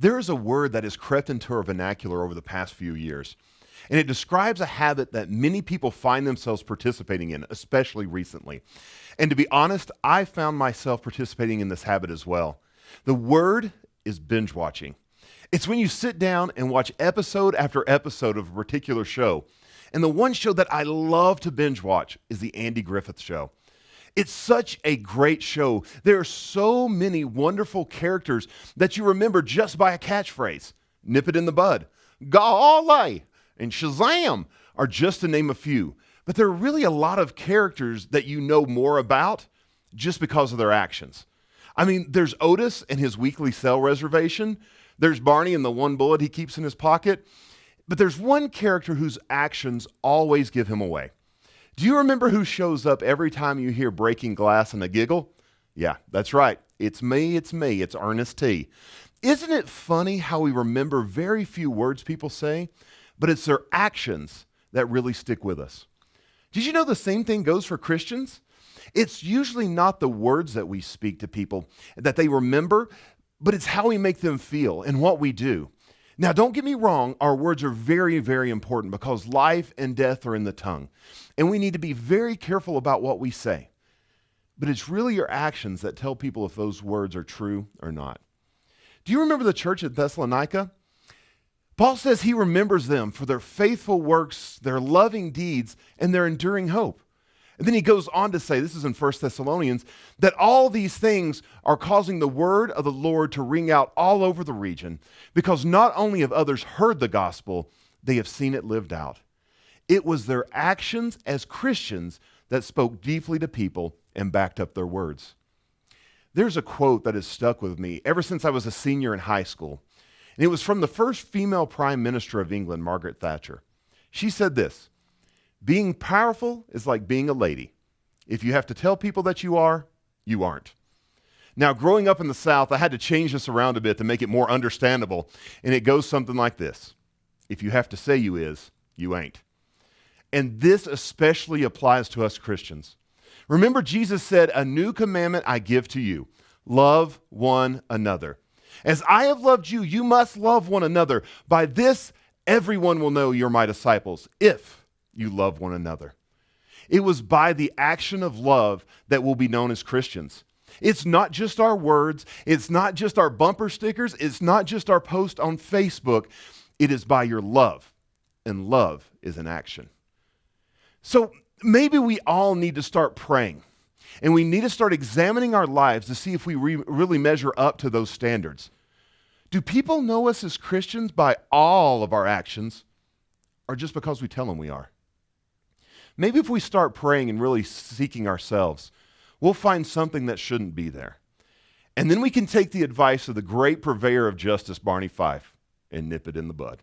There is a word that has crept into our vernacular over the past few years, and it describes a habit that many people find themselves participating in, especially recently. And to be honest, I found myself participating in this habit as well. The word is binge watching. It's when you sit down and watch episode after episode of a particular show. And the one show that I love to binge watch is the Andy Griffith Show. It's such a great show. There are so many wonderful characters that you remember just by a catchphrase. Nip it in the bud. Golly and Shazam are just to name a few. But there are really a lot of characters that you know more about just because of their actions. I mean, there's Otis and his weekly cell reservation. There's Barney and the one bullet he keeps in his pocket. But there's one character whose actions always give him away. Do you remember who shows up every time you hear breaking glass and a giggle? Yeah, that's right. It's me. It's Ernest T. Isn't it funny how we remember very few words people say, but it's their actions that really stick with us? Did you know the same thing goes for Christians? It's usually not the words that we speak to people that they remember, but it's how we make them feel and what we do. Now, don't get me wrong, our words are very, very important because life and death are in the tongue, and we need to be very careful about what we say. But it's really your actions that tell people if those words are true or not. Do you remember the church at Thessalonica? Paul says he remembers them for their faithful works, their loving deeds, and their enduring hope. And then he goes on to say, this is in 1 Thessalonians, that all these things are causing the word of the Lord to ring out all over the region, because not only have others heard the gospel, they have seen it lived out. It was their actions as Christians that spoke deeply to people and backed up their words. There's a quote that has stuck with me ever since I was a senior in high school, and it was from the first female Prime Minister of England, Margaret Thatcher. She said this: "Being powerful is like being a lady. If you have to tell people that you are, you aren't." Now, growing up in the South, I had to change this around a bit to make it more understandable, and it goes something like this: if you have to say you is, you ain't. And this especially applies to us Christians. Remember, Jesus said, "A new commandment I give to you, love one another. As I have loved you, you must love one another. By this, everyone will know you're my disciples, if you love one another." It was by the action of love that we'll be known as Christians. It's not just our words. It's not just our bumper stickers. It's not just our post on Facebook. It is by your love, and love is an action. So maybe we all need to start praying, and we need to start examining our lives to see if we really measure up to those standards. Do people know us as Christians by all of our actions, or just because we tell them we are? Maybe if we start praying and really seeking ourselves, we'll find something that shouldn't be there. And then we can take the advice of the great purveyor of justice, Barney Fife, and nip it in the bud.